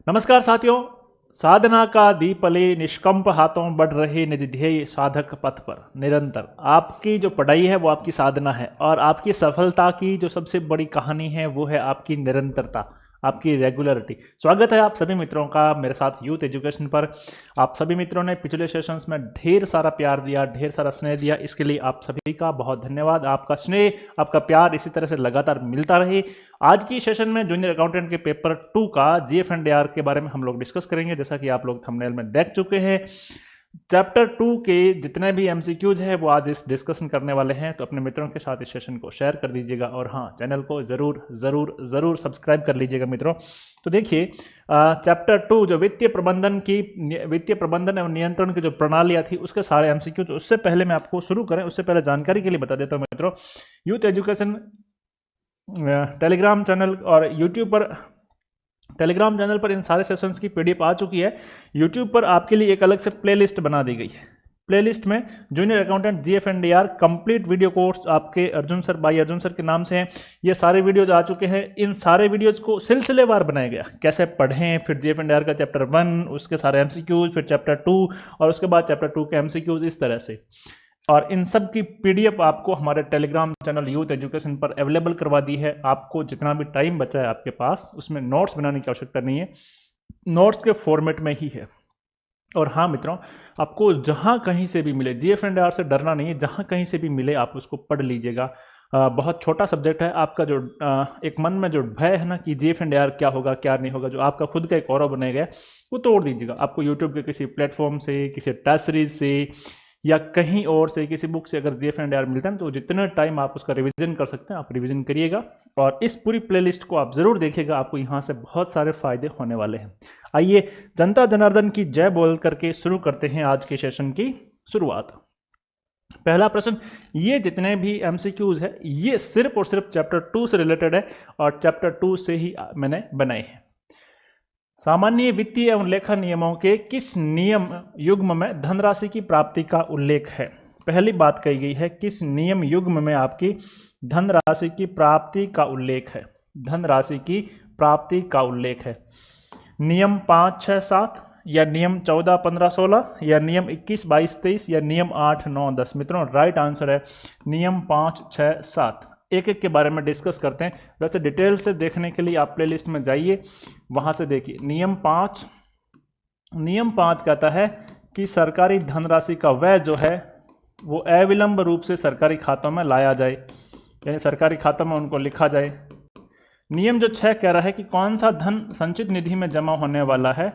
नमस्कार साथियों। साधना का दीपले निष्कंप हाथों बढ़ रहे निज ध्येय साधक पथ पर निरंतर। आपकी जो पढ़ाई है वो आपकी साधना है और आपकी सफलता की जो सबसे बड़ी कहानी है वो है आपकी निरंतरता, आपकी रेगुलरिटी। स्वागत है आप सभी मित्रों का मेरे साथ यूथ एजुकेशन पर। आप सभी मित्रों ने पिछले सेशंस में ढेर सारा प्यार दिया, ढेर सारा स्नेह दिया, इसके लिए आप सभी का बहुत धन्यवाद। आपका स्नेह, आपका प्यार इसी तरह से लगातार मिलता रहे। आज की सेशन में जूनियर अकाउंटेंट के पेपर 2 का जीएफ&आर के बारे में हम लोग डिस्कस करेंगे। जैसा कि आप लोग थंबनेल में देख चुके हैं, चैप्टर 2 के जितने भी एमसीक्यूज है वो आज इस डिस्कशन करने वाले हैं। तो अपने मित्रों के साथ इस सेशन को शेयर कर दीजिएगा और हाँ, चैनल को जरूर जरूर जरूर सब्सक्राइब कर लीजिएगा मित्रों। तो देखिए, चैप्टर 2 जो वित्तीय प्रबंधन एवं नियंत्रण की जो प्रणालियां थी उसके सारे एमसीक्यू। तो उससे पहले मैं आपको शुरू करें उससे पहले जानकारी के लिए बता देता हूं मित्रों, यूथ एजुकेशन टेलीग्राम चैनल और यूट्यूब पर, टेलीग्राम चैनल पर इन सारे सेशंस की पीडीएफ आ चुकी है। यूट्यूब पर आपके लिए एक अलग से प्लेलिस्ट बना दी गई है। प्लेलिस्ट में junior accountant GFR complete video course आपके Arjun sir, by Arjun sir के नाम से हैं। ये सारे वीडियोज आ चुके हैं। इन सारे वीडियोज को सिलसिलेवार बनाया गया, कैसे पढ़ें, फिर जीएफ&आर का चैप्टर 1 उसके सारे एमसीक्यूज, फिर चैप्टर 2 और उसके बाद चैप्टर 2 के एमसीक्यूज, इस तरह से। और इन सब की पीडीएफ आपको हमारे टेलीग्राम चैनल यूथ एजुकेशन पर अवेलेबल करवा दी है। आपको जितना भी टाइम बचा है आपके पास, उसमें नोट्स बनाने की आवश्यकता नहीं है, नोट्स के फॉर्मेट में ही है। और हाँ मित्रों, आपको जहाँ कहीं से भी मिले, जीएफ&आर से डरना नहीं है, जहाँ कहीं से भी मिले आप उसको पढ़ लीजिएगा। बहुत छोटा सब्जेक्ट है। आपका जो एक मन में जो भय है ना कि जीएफ&आर क्या होगा क्या नहीं होगा, जो आपका खुद का एक औरा बनाया गया, वो तोड़ दीजिएगा। आपको यूट्यूब के किसी प्लेटफॉर्म से, किसी टेस्ट सीरीज से या कहीं और से, किसी बुक से अगर जीएफ&आर मिलता है तो जितने टाइम आप उसका रिवीजन कर सकते हैं आप रिवीजन करिएगा। और इस पूरी प्लेलिस्ट को आप जरूर देखिएगा, आपको यहाँ से बहुत सारे फायदे होने वाले हैं। आइए जनता जनार्दन की जय बोल करके शुरू करते हैं आज के सेशन की शुरुआत। पहला प्रश्न, ये जितने भी एमसीक्यूज है ये सिर्फ और सिर्फ चैप्टर 2 से रिलेटेड है और चैप्टर 2 से ही मैंने बनाए हैं। सामान्य वित्तीय एवं लेखा नियमों के किस नियम युग्म में धनराशि की प्राप्ति का उल्लेख है? पहली बात कही गई है किस नियम युग्म में आपकी धनराशि की प्राप्ति का उल्लेख है। धनराशि की प्राप्ति का उल्लेख है नियम 5, 6, 7 या नियम 14, 15, 16 या नियम 21, 22, 23 या नियम 8, 9, 10। मित्रों राइट आंसर है नियम 5, 6, 7। एक एक के बारे में डिस्कस करते हैं। वैसे डिटेल से देखने के लिए आप प्लेलिस्ट में जाइए, वहां से देखिए। नियम 5 कहता है कि सरकारी धनराशि का व्यय जो है वो अविलंब रूप से सरकारी खातों में लाया जाए, यानी सरकारी खातों में उनको लिखा जाए। नियम जो 6 कह रहा है कि कौन सा धन संचित निधि में जमा होने वाला है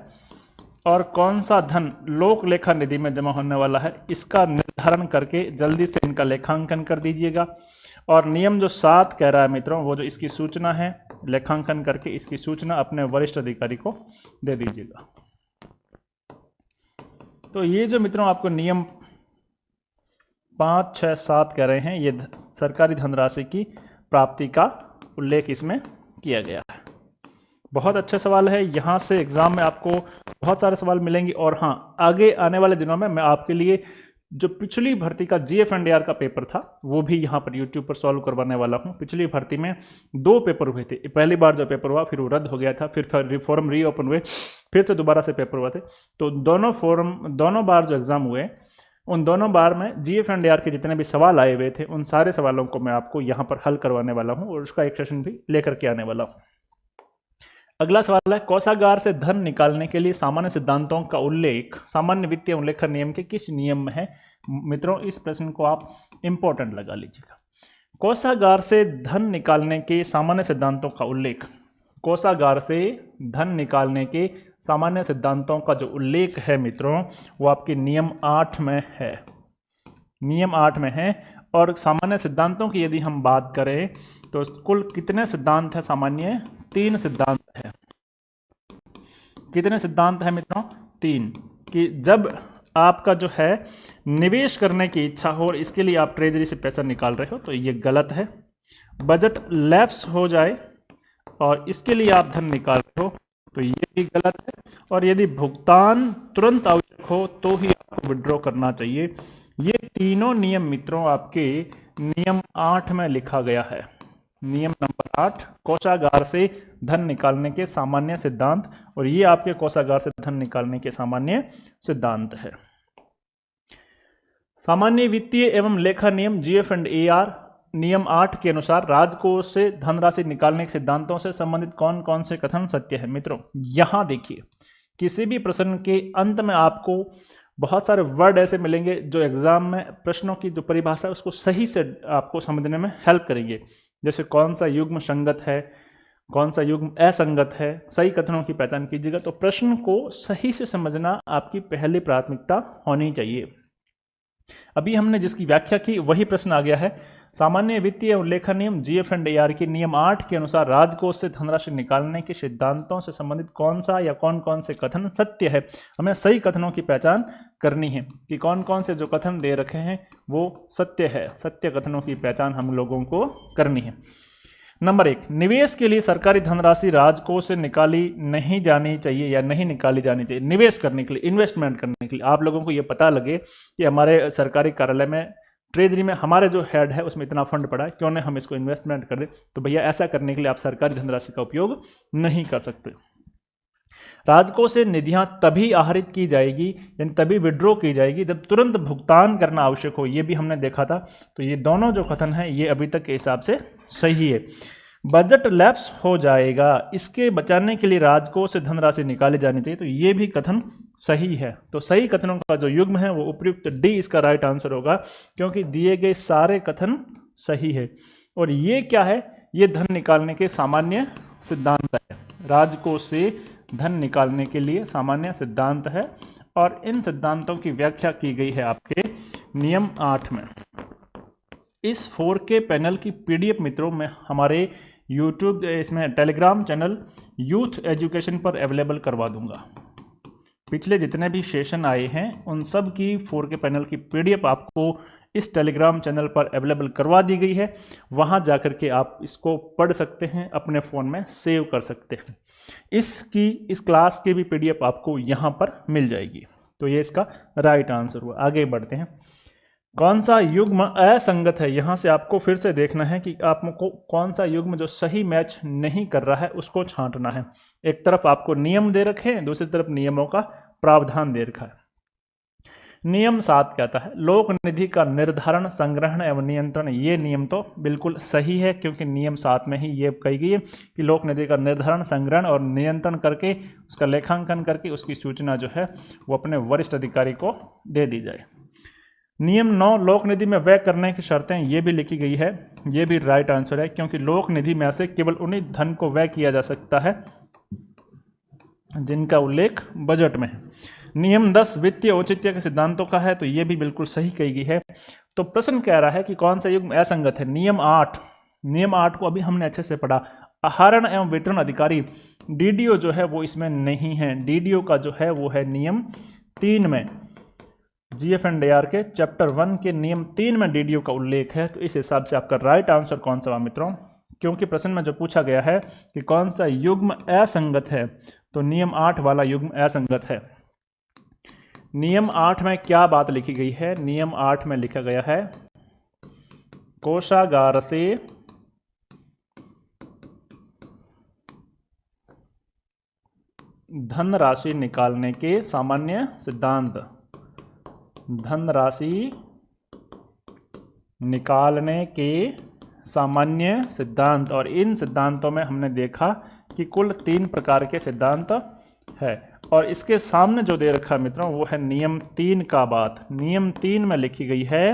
और कौन सा धन लोक लेखा निधि में जमा होने वाला है, इसका निर्धारण करके जल्दी से इनका लेखांकन कर दीजिएगा। और नियम जो 7 कह रहा है मित्रों, वो जो इसकी सूचना है, लेखांकन करके इसकी सूचना अपने वरिष्ठ अधिकारी को दे दीजिएगा। तो ये जो मित्रों आपको नियम 5, 6, 7 कह रहे हैं, ये सरकारी धनराशि की प्राप्ति का उल्लेख इसमें किया गया है। बहुत अच्छा सवाल है। यहाँ से एग्जाम में आपको बहुत सारे सवाल मिलेंगे। और हाँ, आगे आने वाले दिनों में मैं आपके लिए जो पिछली भर्ती का जीएफ&आर का पेपर था वो भी यहाँ पर यूट्यूब पर सॉल्व करवाने वाला हूँ। पिछली भर्ती में 2 पेपर हुए थे। पहली बार जो पेपर हुआ फिर वो रद्द हो गया था, फिर फॉर्म रीओपन हुए, फिर से दोबारा से पेपर हुए थे। तो दोनों बार जो एग्जाम हुए, उन दोनों बार में जीएफ&आर के जितने भी सवाल आए हुए थे उन सारे सवालों को मैं आपको यहाँ पर हल करवाने वाला हूँ और उसका एक सेशन भी लेकर के आने वाला हूँ। अगला सवाल है, कोषागार से धन निकालने के लिए सामान्य सिद्धांतों का उल्लेख सामान्य वित्तीय उल्लेखन नियम के किस नियम में है? मित्रों इस प्रश्न को आप इंपॉर्टेंट लगा लीजिएगा। कोषागार से धन निकालने के सामान्य सिद्धांतों का उल्लेख, कोषागार से धन निकालने के सामान्य सिद्धांतों का जो उल्लेख है मित्रों, वो आपके नियम 8 में है। नियम 8 में है। और सामान्य सिद्धांतों की यदि हम बात करें तो कुल कितने सिद्धांत है? सामान्य 3 सिद्धांत है। कितने सिद्धांत है मित्रों? 3। कि जब आपका जो है निवेश करने की इच्छा हो और इसके लिए आप ट्रेजरी से पैसा निकाल रहे हो तो ये गलत है। बजट लैप्स हो जाए और इसके लिए आप धन निकाल रहे हो तो ये भी गलत है। और यदि भुगतान तुरंत आवश्यक हो तो ही आपको विड्रॉ करना चाहिए। ये तीनों नियम मित्रों आपके नियम 8 में लिखा गया है। नियम नंबर 8 कोषागार से धन निकालने के सामान्य सिद्धांत, और ये आपके कोषागार से धन निकालने के सामान्य सिद्धांत है। सामान्य वित्तीय एवं लेखा नियम GF&AR नियम 8 के अनुसार राजकोष से धनराशि निकालने के सिद्धांतों से संबंधित कौन कौन से कथन सत्य है। मित्रों यहां देखिए, किसी भी प्रश्न के अंत में आपको बहुत सारे वर्ड ऐसे मिलेंगे जो एग्जाम में प्रश्नों की जो परिभाषा है उसको सही से आपको समझने में हेल्प करेंगे। जैसे कौन सा युग्म संगत है, कौन सा युग्म असंगत है, सही कथनों की पहचान कीजिएगा। तो प्रश्न को सही से समझना आपकी पहली प्राथमिकता होनी चाहिए। अभी हमने जिसकी व्याख्या की वही प्रश्न आ गया है। सामान्य वित्तीय एवं लेखा नियम GF&AR के नियम 8 के अनुसार राजकोष से धनराशि निकालने के सिद्धांतों से संबंधित कौन सा या कौन कौन से कथन सत्य है। हमें सही कथनों की पहचान करनी है कि कौन कौन से जो कथन दे रखे हैं वो सत्य है। सत्य कथनों की पहचान हम लोगों को करनी है। नंबर 1, निवेश के लिए सरकारी धनराशि राजकोष से निकाली नहीं जानी चाहिए या नहीं निकाली जानी चाहिए। निवेश करने के लिए, इन्वेस्टमेंट करने के लिए, आप लोगों को ये पता लगे कि हमारे सरकारी कार्यालय में, ट्रेजरी में हमारे जो हेड है उसमें इतना फंड पड़ा है, क्यों न हम इसको इन्वेस्टमेंट कर दें। तो भैया ऐसा करने के लिए आप सरकारी धनराशि का उपयोग नहीं कर सकते। राजकोष से निधियां तभी आहरित की जाएगी यानी तभी विड्रॉ की जाएगी जब तुरंत भुगतान करना आवश्यक हो। ये भी हमने देखा था। तो ये दोनों जो कथन है ये अभी तक के हिसाब से सही है। बजट लैप्स हो जाएगा, इसके बचाने के लिए राजकोष से धनराशि निकाली जानी चाहिए। तो ये भी कथन सही है। तो सही कथनों का जो युग्म है वो उपयुक्त डी इसका राइट आंसर होगा, क्योंकि दिए गए सारे कथन सही है। और ये क्या है, ये धन निकालने के सामान्य सिद्धांत है। राजकोष से धन निकालने के लिए सामान्य सिद्धांत है, और इन सिद्धांतों की व्याख्या की गई है आपके नियम 8 में। इस 4K पैनल की PDF मित्रों में हमारे YouTube इसमें टेलीग्राम चैनल यूथ एजुकेशन पर अवेलेबल करवा दूंगा। पिछले जितने भी सेशन आए हैं उन सब की 4K पैनल की PDF आपको इस टेलीग्राम चैनल पर अवेलेबल करवा दी गई है। वहां जाकर के आप इसको पढ़ सकते हैं, अपने फ़ोन में सेव कर सकते हैं। इस क्लास की भी PDF आपको यहाँ पर मिल जाएगी। तो ये इसका राइट आंसर हुआ। आगे बढ़ते हैं। कौन सा युग्म असंगत है, यहाँ से आपको फिर से देखना है कि आपको कौन सा युग्म जो सही मैच नहीं कर रहा है उसको छांटना है। एक तरफ आपको नियम दे रखे हैं, दूसरी तरफ नियमों का प्रावधान दे रखा है। नियम 7 कहता है लोक निधि का निर्धारण, संग्रहण एवं नियंत्रण। ये नियम तो बिल्कुल सही है, क्योंकि नियम 7 में ही ये कही गई है कि लोक निधि का निर्धारण, संग्रहण और नियंत्रण करके उसका लेखांकन करके उसकी सूचना जो है वो अपने वरिष्ठ अधिकारी को दे दी जाए। नियम 9 लोक निधि में व्यय करने की शर्तें, ये भी लिखी गई है। ये भी राइट आंसर है, क्योंकि लोक निधि में से केवल उन्हीं धन को व्यय किया जा सकता है जिनका उल्लेख बजट में है। नियम 10 वित्तीय औचित्य के सिद्धांतों का है, तो ये भी बिल्कुल सही कही गई है। तो प्रश्न कह रहा है कि कौन सा युग्म असंगत है। नियम 8 को अभी हमने अच्छे से पढ़ा। आहरण एवं वितरण अधिकारी DDO जो है वो इसमें नहीं है। DDO का जो है वो है नियम 3 में, GF&AR के चैप्टर 1 के नियम 3 में DDO का उल्लेख है। तो इस हिसाब से आपका राइट आंसर कौन सा हुआ मित्रों, क्योंकि प्रश्न में जो पूछा गया है कि कौन सा युग्म असंगत है, तो नियम 8 वाला युग्म असंगत है। नियम 8 में क्या बात लिखी गई है? नियम 8 में लिखा गया है कोषागार से धनराशि निकालने के सामान्य सिद्धांत। धनराशि निकालने के सामान्य सिद्धांत, और इन सिद्धांतों में हमने देखा कि कुल 3 प्रकार के सिद्धांत है। और इसके सामने जो दे रखा है मित्रों वो है नियम 3 का बात। नियम 3 में लिखी गई है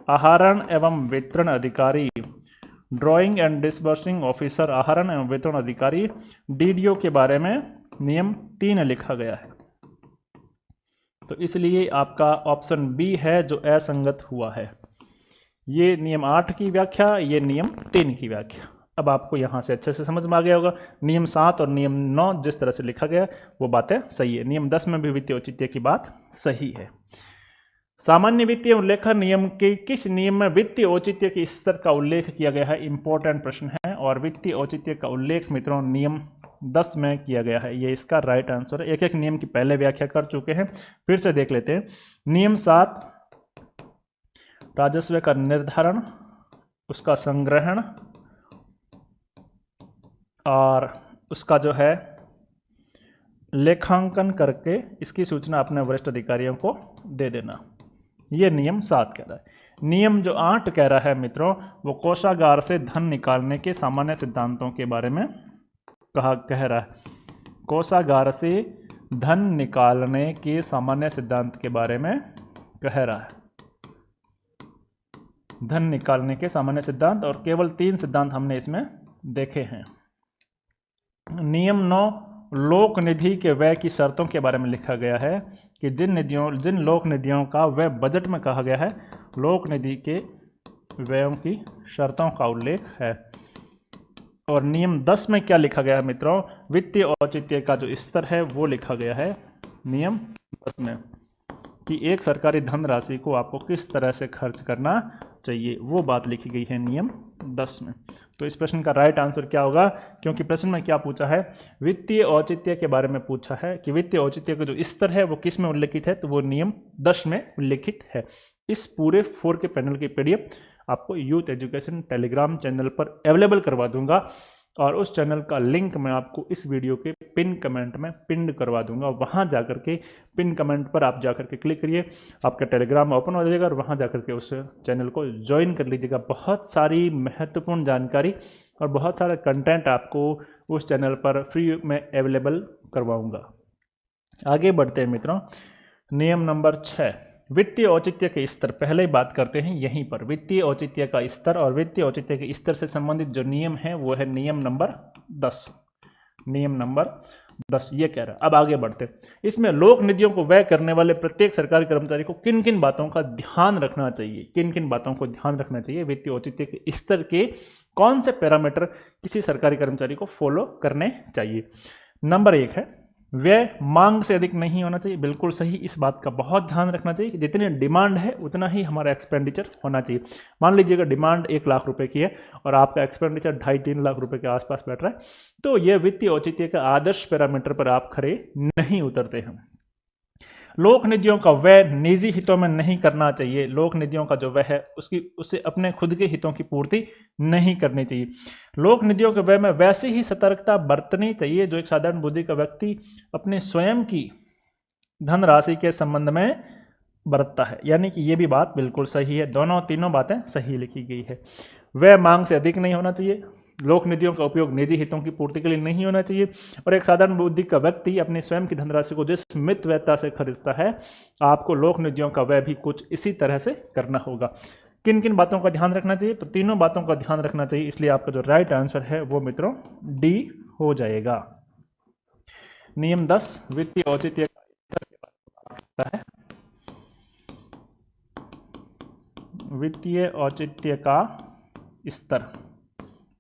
आहरण एवं वितरण अधिकारी, ड्राइंग एंड डिसबर्सिंग ऑफिसर, आहरण एवं वितरण अधिकारी DDO के बारे में नियम 3 लिखा गया है। तो इसलिए आपका ऑप्शन बी है जो असंगत हुआ है। ये नियम 8 की व्याख्या, ये नियम 3 की व्याख्या। अब आपको यहाँ से अच्छे से समझ में आ गया होगा। नियम 7 और नियम 9 जिस तरह से लिखा गया वो बातें सही है। नियम 10 में भी वित्तीय औचित्य की बात सही है। सामान्य वित्तीय लेखा नियम के किस नियम में वित्तीय औचित्य के स्तर का उल्लेख किया गया है? इंपॉर्टेंट प्रश्न है। और वित्तीय औचित्य का उल्लेख मित्रों नियम 10 में किया गया है। ये इसका राइट आंसर है। एक एक नियम की पहले व्याख्या कर चुके हैं, फिर से देख लेते हैं। नियम 7 राजस्व का निर्धारण, उसका संग्रहण और उसका जो है लेखांकन करके इसकी सूचना अपने वरिष्ठ अधिकारियों को दे देना। ये नियम 7 कह रहा है। नियम जो 8 कह रहा है मित्रों, वो कोषागार से धन निकालने के सामान्य सिद्धांतों के बारे में कह रहा है। कोषागार से धन निकालने के सामान्य सिद्धांत के बारे में कह रहा है। धन निकालने के सामान्य सिद्धांत, और केवल 3 सिद्धांत हमने इसमें देखे हैं। नियम 9 लोक निधि के व्यय की शर्तों के बारे में लिखा गया है कि जिन लोक निधियों का व्यय बजट में कहा गया है, लोक निधि के व्ययों की शर्तों का उल्लेख है। और नियम 10 में क्या लिखा गया है मित्रों, वित्तीय औचित्य का जो स्तर है वो लिखा गया है नियम 10 में, कि एक सरकारी धनराशि को आपको किस तरह से खर्च करना चाहिए, वो बात लिखी गई है नियम 10 में। तो इस प्रश्न का राइट आंसर क्या होगा, क्योंकि प्रश्न में क्या पूछा है, वित्तीय औचित्य के बारे में पूछा है कि वित्तीय औचित्य का जो स्तर है वो किस में उल्लेखित है, तो वो नियम 10 में उल्लेखित है। इस पूरे 4 के पैनल की पीडीएफ आपको यूथ एजुकेशन टेलीग्राम चैनल पर अवेलेबल करवा दूंगा, और उस चैनल का लिंक मैं आपको इस वीडियो के पिन कमेंट में पिन करवा दूंगा। वहां जाकर के पिन कमेंट पर आप जाकर के क्लिक करिए, आपका टेलीग्राम ओपन हो जाएगा और वहां जाकर के उस चैनल को ज्वाइन कर लीजिएगा। बहुत सारी महत्वपूर्ण जानकारी और बहुत सारा कंटेंट आपको उस चैनल पर फ्री में अवेलेबल करवाऊंगा। आगे बढ़ते हैं मित्रों, नियम नंबर 6 वित्तीय औचित्य के स्तर। पहले ही बात करते हैं यहीं पर वित्तीय औचित्य का स्तर, और वित्तीय औचित्य के स्तर से संबंधित जो नियम है वो है नियम नंबर 10। नियम नंबर 10 ये कह रहा है। अब आगे बढ़ते, इसमें लोक निधियों को व्यय करने वाले प्रत्येक सरकारी कर्मचारी को किन किन बातों का ध्यान रखना चाहिए, किन किन बातों को ध्यान रखना चाहिए, वित्तीय औचित्य के स्तर के कौन से पैरामीटर किसी सरकारी कर्मचारी को फॉलो करने चाहिए। नंबर 1 है व्यय मांग से अधिक नहीं होना चाहिए। बिल्कुल सही, इस बात का बहुत ध्यान रखना चाहिए कि जितनी डिमांड है उतना ही हमारा एक्सपेंडिचर होना चाहिए। मान लीजिएगा डिमांड 1 लाख रुपए की है और आपका एक्सपेंडिचर 2.5-3 लाख रुपए के आसपास बैठ रहा है, तो यह वित्तीय औचित्य के आदर्श पैरामीटर पर आप खरे नहीं उतरते हैं। लोक निधियों का व्यय निजी हितों में नहीं करना चाहिए। लोक निधियों का जो व्यय है उसे अपने खुद के हितों की पूर्ति नहीं करनी चाहिए। लोक निधियों के व्यय में वैसी ही सतर्कता बरतनी चाहिए जो एक साधारण बुद्धि का व्यक्ति अपने स्वयं की धनराशि के संबंध में बरतता है। यानी कि ये भी बात बिल्कुल सही है, तीनों बातें सही लिखी गई है। व्यय मांग से अधिक नहीं होना चाहिए, लोक निधियों का उपयोग निजी हितों की पूर्ति के लिए नहीं होना चाहिए, और एक साधारण बुद्धि का व्यक्ति अपनी स्वयं की धनराशि को जिस मितव्ययता से खरीदता है, आपको लोक निधियों का व्यय भी कुछ इसी तरह से करना होगा। किन किन बातों का ध्यान रखना चाहिए, तो तीनों बातों का ध्यान रखना चाहिए, इसलिए आपका जो राइट आंसर है वो मित्रों डी हो जाएगा। नियम 10 वित्तीय औचित्य है, वित्तीय औचित्य का स्तर,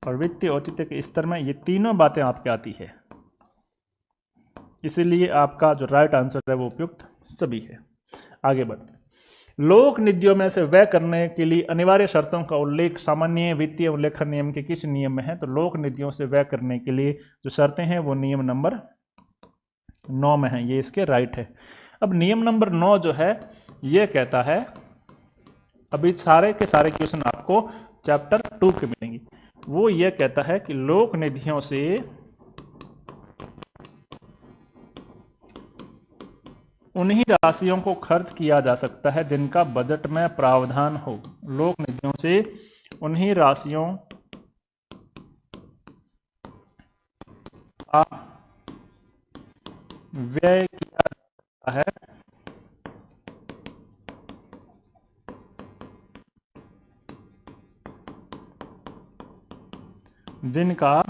और वित्तीय औचित्य के स्तर में ये तीनों बातें आपके आती है, इसीलिए आपका जो राइट आंसर है वो उपयुक्त सभी है। आगे बढ़ते हैं, लोक निधियों में से व्यय करने के लिए अनिवार्य शर्तों का उल्लेख सामान्य वित्तीय उल्लेखन नियम के किस नियम में है, तो लोक निधियों से व्यय करने के लिए जो शर्तें हैं वो नियम नंबर 9 में है, ये इसके राइट है। अब नियम नंबर 9 जो है ये कहता है, अभी सारे के सारे क्वेश्चन आपको चैप्टर 2 के मिलेंगे, वो ये कहता है कि लोक निधियों से उन्हीं राशियों को खर्च किया जा सकता है जिनका बजट में प्रावधान हो। लोक निधियों से उन्हीं राशियों का व्यय किया जाता है जिनका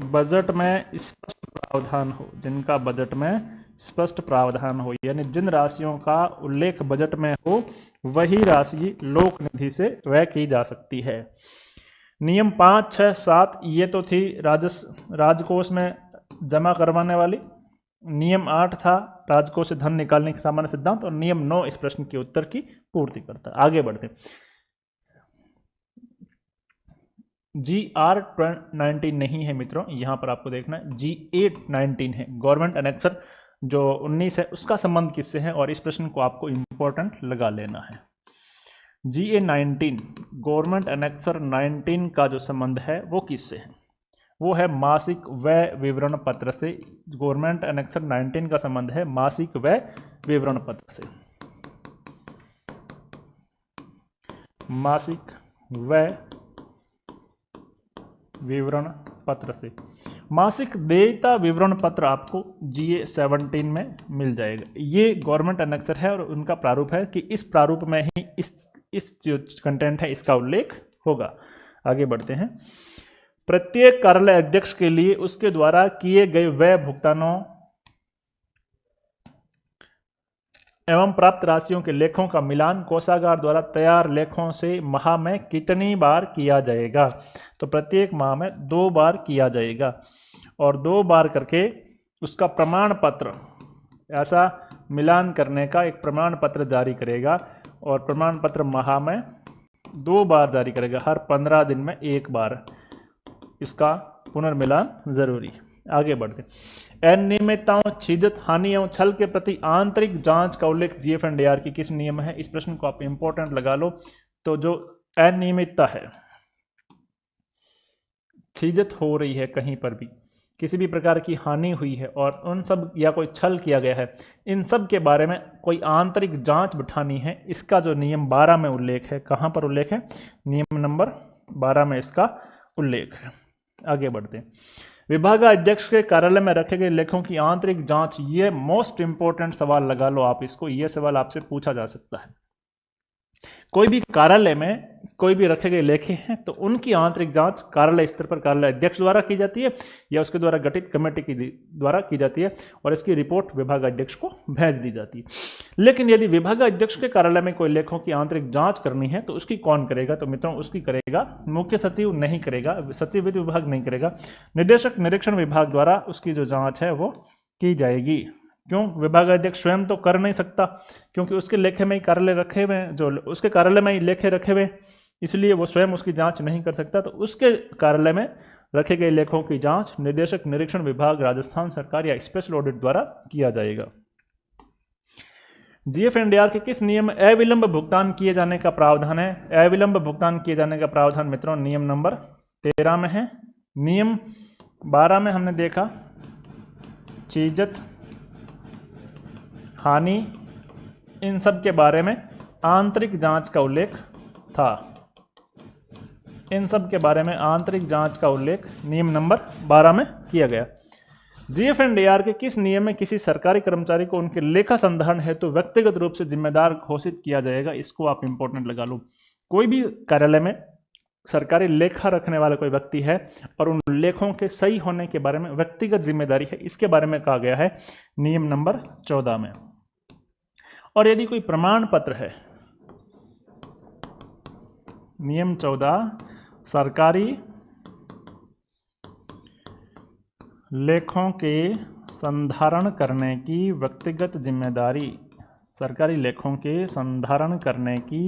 बजट में स्पष्ट प्रावधान हो, जिनका बजट में स्पष्ट प्रावधान हो, यानी जिन राशियों का उल्लेख बजट में हो वही राशि लोक निधि से व्यय की जा सकती है। नियम 5, 6, 7 ये तो थी राजकोष में जमा करवाने वाली। नियम 8 था राजकोष से धन निकालने के सामान्य सिद्धांत, और नियम 9 इस प्रश्न के उत्तर की पूर्ति करता है। आगे बढ़ते, GR19 नहीं है मित्रों, यहां पर आपको देखना है G819 है। गवर्नमेंट एनेक्सर जो 19 है उसका संबंध किससे है, और इस प्रश्न को आपको इंपॉर्टेंट लगा लेना है। GA19 गवर्नमेंट एनेक्सर 19 का जो संबंध है वो किससे है? वो है मासिक व्यय विवरण पत्र से। गवर्नमेंट एनेक्सर 19 का संबंध है मासिक व्यय विवरण पत्र से। मासिक व्यय विवरण पत्र से। मासिक देयता विवरण पत्र आपको GA17 में मिल जाएगा। ये गवर्नमेंट एनेक्सर है और उनका प्रारूप है कि इस प्रारूप में ही इस जो कंटेंट है इसका उल्लेख होगा। आगे बढ़ते हैं। प्रत्येक कार्यालय अध्यक्ष के लिए उसके द्वारा किए गए व्यय भुगतानों एवं प्राप्त राशियों के लेखों का मिलान कोषागार द्वारा तैयार लेखों से माह में कितनी बार किया जाएगा? तो प्रत्येक माह में 2 बार किया जाएगा और 2 बार करके उसका प्रमाण पत्र, ऐसा मिलान करने का एक प्रमाण पत्र जारी करेगा और प्रमाण पत्र माह में 2 बार जारी करेगा। हर 15 दिन में 1 बार इसका पुनर्मिलान जरूरी। आगे बढ़ते। अनियमितताओं, छिजत, हानि एवं छल के प्रति आंतरिक जांच का उल्लेख GF&DR की किस नियम है? इस प्रश्न को आप इंपॉर्टेंट लगा लो। तो जो अनियमितता है, छिजत हो रही है, कहीं पर भी किसी भी प्रकार की हानि हुई है और उन सब या कोई छल किया गया है, इन सब के बारे में कोई आंतरिक जांच बिठानी है, इसका जो नियम 12 में उल्लेख है, कहाँ पर उल्लेख है? नियम नंबर 12 में इसका उल्लेख है। आगे बढ़ते हैं। विभागाध्यक्ष के कार्यालय में रखे गए लेखों की आंतरिक जांच, ये मोस्ट इंपोर्टेंट सवाल लगा लो आप इसको, ये सवाल आपसे पूछा जा सकता है। कोई भी कार्यालय में कोई भी रखे गए लेखे हैं तो उनकी आंतरिक जांच कार्यालय स्तर पर कार्यालय अध्यक्ष द्वारा की जाती है या उसके द्वारा गठित कमेटी की द्वारा की जाती है और इसकी रिपोर्ट विभागाध्यक्ष को भेज दी जाती है। लेकिन यदि विभागाध्यक्ष के कार्यालय में कोई लेखों की आंतरिक जांच करनी है तो उसकी कौन करेगा? तो मित्रों उसकी करेगा मुख्य सचिव नहीं करेगा, सचिव वित्त विभाग नहीं करेगा, निदेशक निरीक्षण विभाग द्वारा उसकी जो जांच है वो की जाएगी। क्यों? विभागाध्यक्ष स्वयं तो कर नहीं सकता क्योंकि उसके लेखे में ही कार्यालय रखे हुए हैं, जो उसके कार्यालय में ही लेखे रखे हुए, इसलिए वो स्वयं उसकी जांच नहीं कर सकता। तो उसके कार्यालय में रखे गए लेखों की जांच निदेशक निरीक्षण विभाग राजस्थान सरकार या स्पेशल ऑडिट द्वारा किया जाएगा। GF&DR के किस नियम में अविलंब भुगतान किए जाने का प्रावधान है? अविलंब भुगतान किए जाने का प्रावधान मित्रों नियम नंबर 13 में है। नियम 12 में हमने देखा चीजत, हानि, इन सब के बारे में आंतरिक जांच का उल्लेख था। इन सब के बारे में आंतरिक जांच का उल्लेख नियम नंबर 12 में किया गया। GF&DR के किस नियम में किसी सरकारी कर्मचारी को उनके लेखा संधारण हेतु तो व्यक्तिगत रूप से जिम्मेदार घोषित किया जाएगा? इसको आप इंपॉर्टेंट लगा लो। कोई भी कार्यालय में सरकारी लेखा रखने वाला कोई व्यक्ति है और उन लेखों के सही होने के बारे में व्यक्तिगत जिम्मेदारी है, इसके बारे में कहा गया है नियम नंबर 14 में। और यदि कोई प्रमाण पत्र है, नियम 14 सरकारी लेखों के संधारण करने की व्यक्तिगत जिम्मेदारी, सरकारी लेखों के संधारण करने की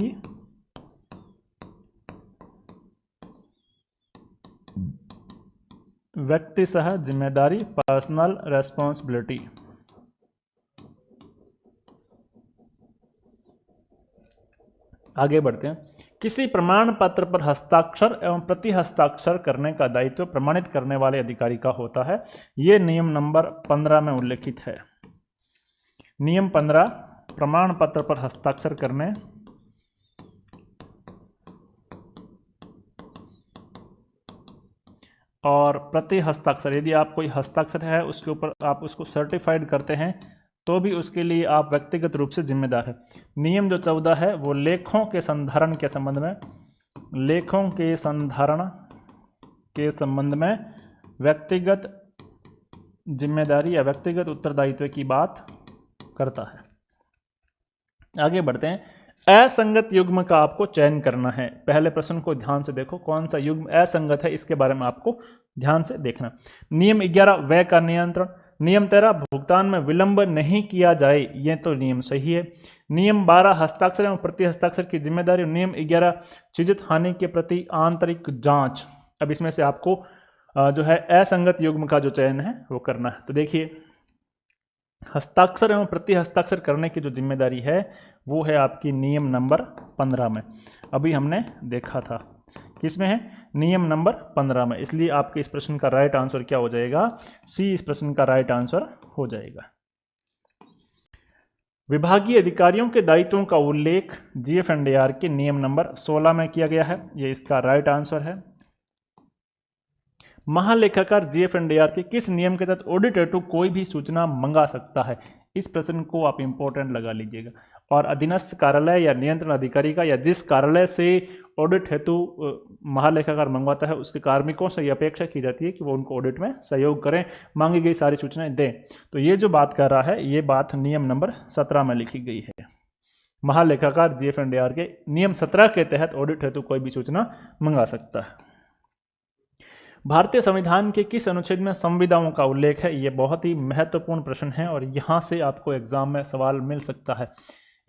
व्यक्ति सह जिम्मेदारी, पर्सनल रेस्पॉन्सिबिलिटी। आगे बढ़ते हैं। किसी प्रमाण पत्र पर हस्ताक्षर एवं प्रति हस्ताक्षर करने का दायित्व प्रमाणित करने वाले अधिकारी का होता है। यह नियम नंबर 15 में उल्लेखित है। नियम 15 प्रमाण पत्र पर हस्ताक्षर करने और प्रति हस्ताक्षर, यदि आप कोई हस्ताक्षर है उसके ऊपर आप उसको सर्टिफाइड करते हैं तो भी उसके लिए आप व्यक्तिगत रूप से जिम्मेदार है। नियम जो 14 है वो लेखों के संधारण के संबंध में, लेखों के संधारण के संबंध में व्यक्तिगत जिम्मेदारी या व्यक्तिगत उत्तरदायित्व की बात करता है। आगे बढ़ते हैं। असंगत युग्म का आपको चयन करना है। पहले प्रश्न को ध्यान से देखो, कौन सा युग्म असंगत है इसके बारे में आपको ध्यान से देखना। नियम 11 व्यय का नियंत्रण। नियम 13 भुगतान में विलंब नहीं किया जाए, ये तो नियम सही है। नियम 12 हस्ताक्षर एवं प्रति हस्ताक्षर की जिम्मेदारी। नियम 11 चिजित हानि के प्रति आंतरिक जांच। अब इसमें से आपको जो है असंगत युग्म का जो चयन है वो करना है। तो देखिए हस्ताक्षर एवं प्रति हस्ताक्षर करने की जो जिम्मेदारी है वो है आपकी नियम नंबर 15 में। अभी हमने देखा था किसमें है, नियम नंबर 15 में। इसलिए आपके इस प्रश्न का राइट आंसर क्या हो जाएगा, सी इस प्रश्न का राइट आंसर हो जाएगा। विभागीय अधिकारियों के दायित्वों का उल्लेख जीएफएनडीआर के नियम नंबर 16 में किया गया है, ये इसका राइट आंसर है। महालेखाकार जीएफएनडीआर के किस नियम के तहत ऑडिट हेतु कोई भी सूचना मंगा सकता है, इस प्रश्न को आप इंपॉर्टेंट लगा लीजिएगा। और अधीनस्थ कार्यालय या नियंत्रण अधिकारी का या जिस कार्यालय से ऑडिट हेतु महालेखाकार मंगवाता है उसके कार्मिकों से यह अपेक्षा की जाती है कि वो उनको ऑडिट में सहयोग करें, मांगी गई सारी सूचनाएं दें। तो ये जो बात कर रहा है ये बात नियम नंबर 17 में लिखी गई है। महालेखाकार जीएफएनडीआर के नियम 17 के तहत ऑडिट हेतु कोई भी सूचना मंगा सकता है। भारतीय संविधान के किस अनुच्छेद में संविदाओं का उल्लेख है, ये बहुत ही महत्वपूर्ण प्रश्न है और यहाँ से आपको एग्जाम में सवाल मिल सकता है।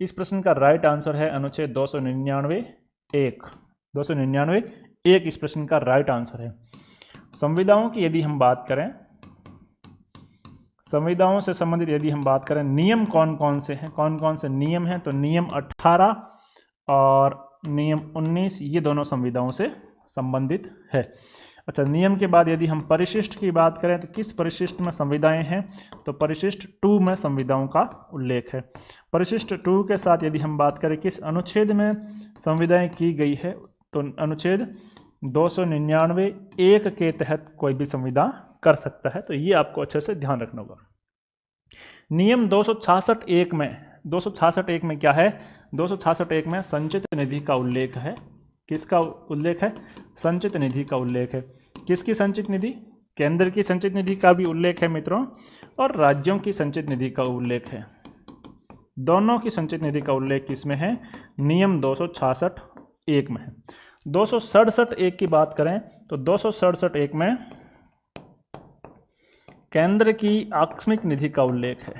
इस प्रश्न का राइट आंसर है अनुच्छेद 299(1) इस प्रश्न का राइट आंसर है। संविदाओं की यदि हम बात करें, संविदाओं से संबंधित यदि हम बात करें, नियम कौन कौन से हैं, कौन कौन से नियम हैं, तो नियम 18 और नियम 19 ये दोनों संविदाओं से संबंधित है। अच्छा, नियम के बाद यदि हम परिशिष्ट की बात करें तो किस परिशिष्ट में संविदाएं हैं, तो परिशिष्ट 2 में संविदाओं का उल्लेख है। परिशिष्ट 2 के साथ यदि हम बात करें किस अनुच्छेद में संविदाएं की गई है, तो अनुच्छेद 299(1) के तहत कोई भी संविदा कर सकता है। तो ये आपको अच्छे से ध्यान रखना होगा। नियम 266(1) में क्या है, 266(1) में संचित निधि का उल्लेख है। किसका उल्लेख है, संचित निधि का उल्लेख है। किसकी संचित निधि, केंद्र की संचित निधि का भी उल्लेख है मित्रों, और राज्यों की संचित निधि का उल्लेख है। दोनों की संचित निधि का उल्लेख किसमें है, नियम 266(1) में है। 267(1) की बात करें तो 267(1) में केंद्र की आकस्मिक निधि का उल्लेख है।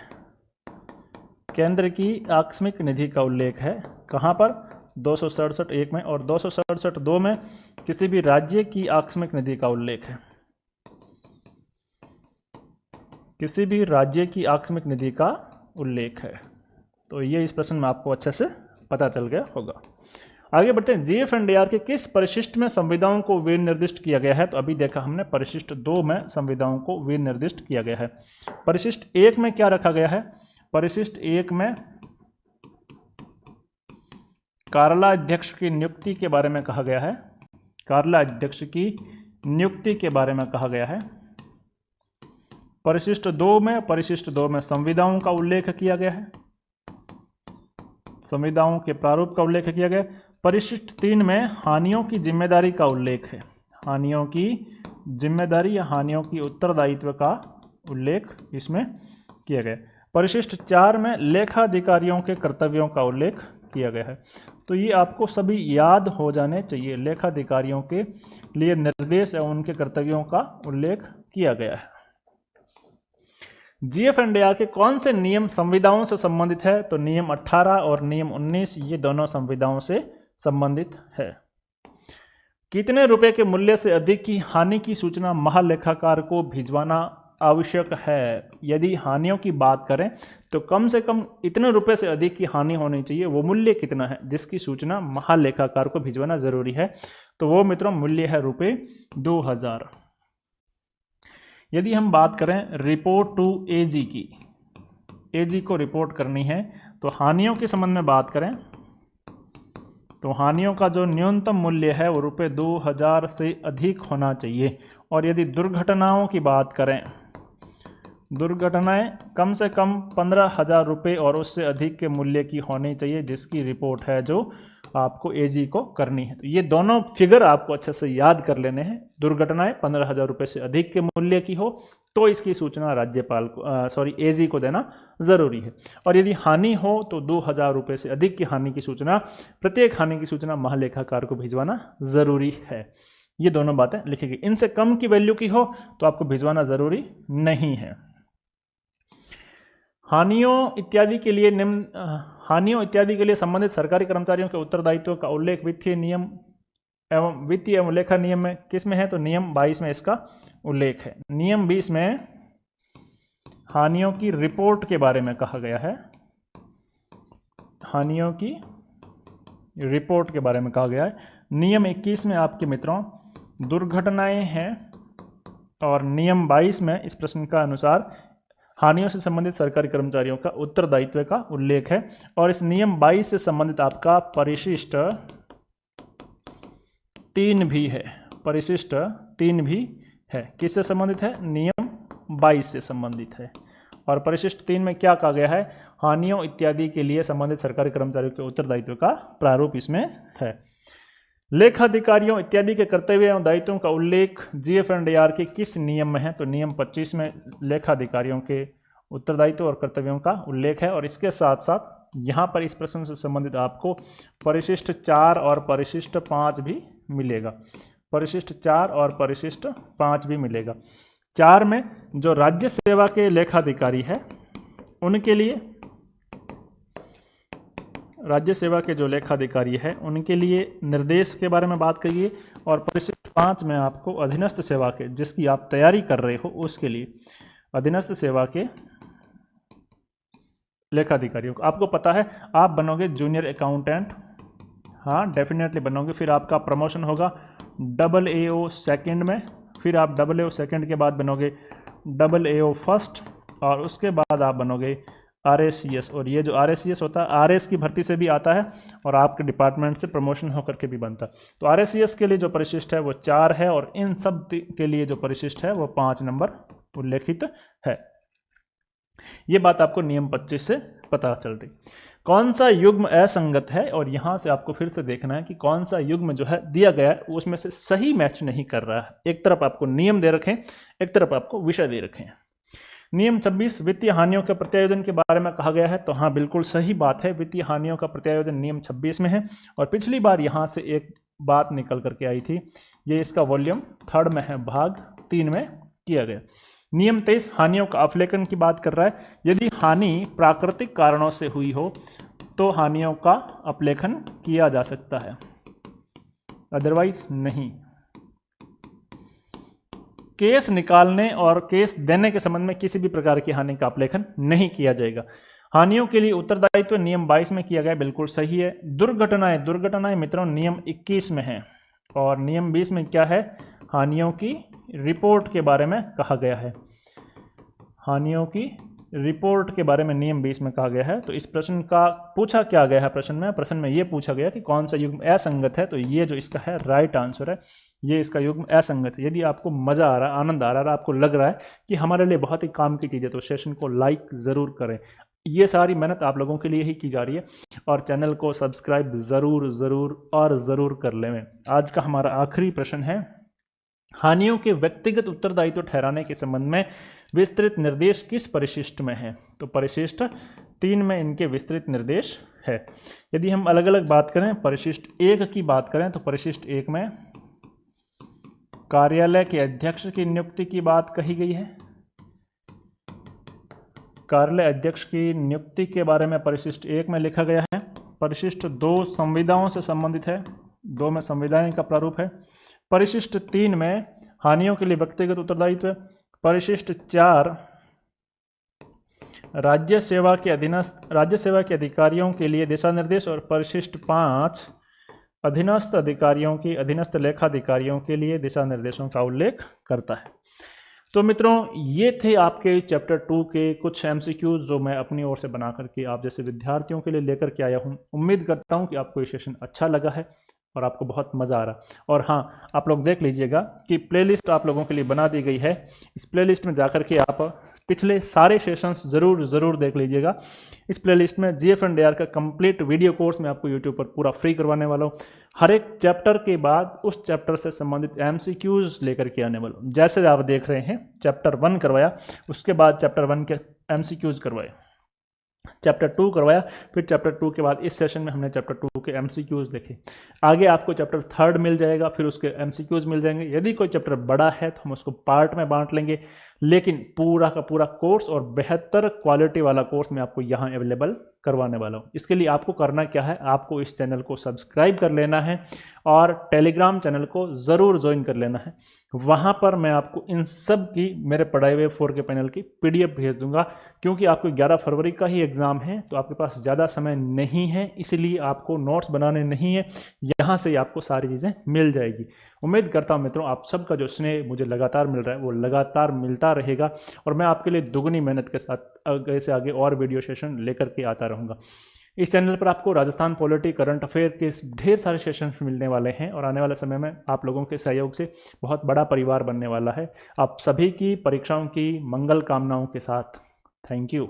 केंद्र की आकस्मिक निधि का उल्लेख है कहाँ पर, 267(1) में। और 267(2) में किसी भी राज्य की आकस्मिक निधि का उल्लेख है। किसी भी राज्य की आकस्मिक निधि का उल्लेख है। तो ये इस प्रश्न में आपको अच्छे से पता चल गया होगा। आगे बढ़ते हैं, जीएफएनडीआर के किस परिशिष्ट में संविदाओं को विनिर्दिष्ट किया गया है, तो अभी देखा हमने परिशिष्ट 2 में संविदाओं को विनिर्दिष्ट किया गया है। परिशिष्ट 1 में क्या रखा गया है, परिशिष्ट 1 में कार्यालयाध्यक्ष की नियुक्ति के बारे में कहा गया है। कार्यालयाध्यक्ष की नियुक्ति के बारे में कहा गया है। परिशिष्ट 2 में संविदाओं का उल्लेख किया गया है। संविदाओं के प्रारूप का उल्लेख किया गया। परिशिष्ट 3 में हानियों की जिम्मेदारी का उल्लेख है। हानियों की जिम्मेदारी या हानियों की उत्तरदायित्व का उल्लेख इसमें किया गया। परिशिष्ट 4 में लेखाधिकारियों के कर्तव्यों का उल्लेख किया गया है। तो ये आपको सभी याद हो जाने चाहिए। लेखाधिकारियों के लिए निर्देश एवं उनके कर्तव्यों का उल्लेख किया गया है। जीएफएनडीआर के कौन से नियम संविदाओं से संबंधित है, तो नियम 18 और नियम 19 ये दोनों संविदाओं से संबंधित है। कितने रुपए के मूल्य से अधिक की हानि की सूचना महालेखाकार को भिजवाना आवश्यक है। यदि हानियों की बात करें तो कम से कम इतने रुपए से अधिक की हानि होनी चाहिए। वो मूल्य कितना है जिसकी सूचना महालेखाकार को भिजवाना जरूरी है, तो वो मित्रों मूल्य है ₹2000। यदि हम बात करें रिपोर्ट टू एजी की, एजी को रिपोर्ट करनी है, तो हानियों के संबंध में बात करें तो हानियों का जो न्यूनतम मूल्य है वो ₹2000 से अधिक होना चाहिए। और यदि दुर्घटनाओं की बात करें, दुर्घटनाएं कम से कम 15,000 रुपये और उससे अधिक के मूल्य की होनी चाहिए, जिसकी रिपोर्ट है जो आपको एजी को करनी है। तो ये दोनों फिगर आपको अच्छे से याद कर लेने हैं। दुर्घटनाएं 15,000 रुपये से अधिक के मूल्य की हो तो इसकी सूचना राज्यपाल को एजी को देना जरूरी है। और यदि हानि हो तो 2000 रुपये से अधिक की हानि की सूचना, प्रत्येक हानि की सूचना महालेखाकार को भिजवाना जरूरी है। ये दोनों बातें लिखी गई। इनसे कम की वैल्यू की हो तो आपको भिजवाना जरूरी नहीं है। हानियों इत्यादि के लिए संबंधित सरकारी कर्मचारियों के उत्तरदायित्व का उल्लेख वित्तीय एवं लेखा नियम में किस में है, तो नियम 22 में इसका उल्लेख है। नियम 20 में हानियों की रिपोर्ट के बारे में कहा गया है। हानियों की रिपोर्ट के बारे में कहा गया है। नियम 21 में आपके मित्रों दुर्घटनाएं हैं और नियम 22 में इस प्रश्न का अनुसार हानियों से संबंधित सरकारी कर्मचारियों का उत्तरदायित्व का उल्लेख है। और इस नियम 22 से संबंधित आपका परिशिष्ट 3 भी है। परिशिष्ट 3 भी है। किससे संबंधित है? नियम 22 से संबंधित है। और परिशिष्ट 3 में क्या कहा गया है? हानियों इत्यादि के लिए संबंधित सरकारी कर्मचारियों के उत्तरदायित्व का प्रारूप इसमें है। लेखाधिकारियों इत्यादि के कर्तव्य एवं दायित्वों का उल्लेख GF&AR के किस नियम में है? तो नियम 25 में लेखाधिकारियों के उत्तरदायित्व और कर्तव्यों का उल्लेख है। और इसके साथ साथ यहाँ पर इस प्रश्न से संबंधित आपको परिशिष्ट 4 और परिशिष्ट 5 भी मिलेगा। परिशिष्ट 4 और परिशिष्ट 5 भी मिलेगा। 4 में जो राज्य सेवा के लेखाधिकारी है उनके लिए, राज्य सेवा के जो लेखाधिकारी है उनके लिए निर्देश के बारे में बात करिए। और परिशिष्ट 5 में आपको अधीनस्थ सेवा के, जिसकी आप तैयारी कर रहे हो उसके लिए अधीनस्थ सेवा के लेखाधिकारियों को, आपको पता है आप बनोगे जूनियर अकाउंटेंट, हाँ डेफिनेटली बनोगे। फिर आपका प्रमोशन होगा AAO सेकंड में, फिर आप AAO सेकंड के बाद बनोगे AAO फर्स्ट, और उसके बाद आप बनोगे RACS। और ये जो RACS होता है RS की भर्ती से भी आता है और आपके डिपार्टमेंट से प्रमोशन होकर के भी बनता है। तो RACS के लिए जो परिशिष्ट है वो 4 है और इन सब के लिए जो परिशिष्ट है वो 5 नंबर उल्लेखित है। ये बात आपको नियम 25 से पता चल रही। कौन सा युग्म असंगत है? और यहाँ से आपको फिर से देखना है कि कौन सा युग्म जो है दिया गया है उसमें से सही मैच नहीं कर रहा है। एक तरफ आपको नियम दे रखे हैं, एक तरफ आपको विषय दे रखे हैं। नियम 26 वित्तीय हानियों के प्रत्यायोजन के बारे में कहा गया है। तो हाँ बिल्कुल सही बात है, वित्तीय हानियों का प्रत्यायोजन नियम 26 में है। और पिछली बार यहाँ से एक बात निकल करके आई थी, ये इसका वॉल्यूम 3 में है, भाग 3 में किया गया। नियम 23 हानियों का अपलेखन की बात कर रहा है। यदि हानि प्राकृतिक कारणों से हुई हो तो हानियों का अपलेखन किया जा सकता है, अदरवाइज नहीं। केस निकालने और केस देने के संबंध में किसी भी प्रकार की हानि का अपलेखन नहीं किया जाएगा। हानियों के लिए उत्तरदायित्व नियम 22 में किया गया, बिल्कुल सही है। दुर्घटनाएं, दुर्घटनाएं मित्रों नियम 21 में है। और नियम 20 में क्या है? हानियों की रिपोर्ट के बारे में कहा गया है। हानियों की रिपोर्ट के बारे में नियम 20 में कहा गया है। तो इस प्रश्न का पूछा क्या गया है? प्रश्न में ये पूछा गया कि कौन सा युग्म असंगत है। तो ये जो इसका है राइट आंसर है, ये इसका युग्म असंगत है। यदि आपको मज़ा आ रहा है, आनंद आ रहा है, आपको लग रहा है कि हमारे लिए बहुत ही काम की चीज़ है, तो सेशन को लाइक ज़रूर करें। ये सारी मेहनत आप लोगों के लिए ही की जा रही है। और चैनल को सब्सक्राइब ज़रूर कर लें। आज का हमारा आखिरी प्रश्न है, हानियों के व्यक्तिगत उत्तरदायित्व ठहराने के संबंध में विस्तृत निर्देश किस परिशिष्ट में है? तो परिशिष्ट 3 में इनके विस्तृत निर्देश है। यदि हम अलग अलग बात करें, परिशिष्ट 1 की बात करें तो परिशिष्ट 1 में कार्यालय के अध्यक्ष की नियुक्ति की बात कही गई है। कार्यालय अध्यक्ष की नियुक्ति के बारे में परिशिष्ट 1 में लिखा गया है। परिशिष्ट 2 संविदाओं से संबंधित है, 2 में संविदाएं का प्रारूप है। परिशिष्ट 3 में हानियों के लिए व्यक्तिगत उत्तरदायित्व। परिशिष्ट 4 राज्य सेवा के अधिकारियों के लिए दिशा निर्देश। और परिशिष्ट 5 अधीनस्थ लेखाधिकारियों के लिए दिशा निर्देशों का उल्लेख करता है। तो मित्रों ये थे आपके चैप्टर 2 के कुछ MCQs जो मैं अपनी ओर से बना करके आप जैसे विद्यार्थियों के लिए लेकर के आया हूँ। उम्मीद करता हूँ कि आपको ये सेशन अच्छा लगा है और आपको बहुत मज़ा आ रहा। और हाँ, आप लोग देख लीजिएगा कि प्लेलिस्ट आप लोगों के लिए बना दी गई है। इस प्लेलिस्ट में जाकर के आप पिछले सारे सेशंस ज़रूर देख लीजिएगा। इस प्लेलिस्ट में GF&AR का कंप्लीट वीडियो कोर्स मैं आपको यूट्यूब पर पूरा फ्री करवाने वाला हूँ। हर एक चैप्टर के बाद उस चैप्टर से संबंधित MCQs लेकर के आने वाला हूँ। जैसे आप देख रहे हैं चैप्टर 1 करवाया, उसके बाद चैप्टर 1 के MCQs करवाए, चैप्टर 2 करवाया, फिर चैप्टर 2 के बाद इस सेशन में हमने चैप्टर 2 के MCQs देखे। आगे आपको चैप्टर 3 मिल जाएगा, फिर उसके MCQs मिल जाएंगे। यदि कोई चैप्टर बड़ा है तो हम उसको पार्ट में बांट लेंगे। लेकिन पूरा का पूरा कोर्स और बेहतर क्वालिटी वाला कोर्स मैं आपको यहाँ अवेलेबल करवाने वाला हूँ। इसके लिए आपको करना क्या है, आपको इस चैनल को सब्सक्राइब कर लेना है और टेलीग्राम चैनल को ज़रूर ज्वाइन कर लेना है। वहाँ पर मैं आपको इन सब की मेरे पढ़ाए हुए 4K पैनल की PDF भेज दूंगा, क्योंकि आपको 11 फरवरी का ही एग्ज़ाम है, तो आपके पास ज़्यादा समय नहीं है, इसलिए आपको नोट्स बनाने नहीं है, यहाँ से ही आपको सारी चीज़ें मिल जाएगी। उम्मीद करता हूँ मित्रों आप सबका जो स्नेह मुझे लगातार मिल रहा है वो लगातार मिलता रहेगा और मैं आपके लिए दुगनी मेहनत के साथ आगे से आगे और वीडियो सेशन लेकर के आता रहूँगा। इस चैनल पर आपको राजस्थान पॉलिटी, करंट अफेयर के ढेर सारे सेशंस मिलने वाले हैं और आने वाले समय में आप लोगों के सहयोग से बहुत बड़ा परिवार बनने वाला है। आप सभी की परीक्षाओं की मंगल कामनाओं के साथ थैंक यू।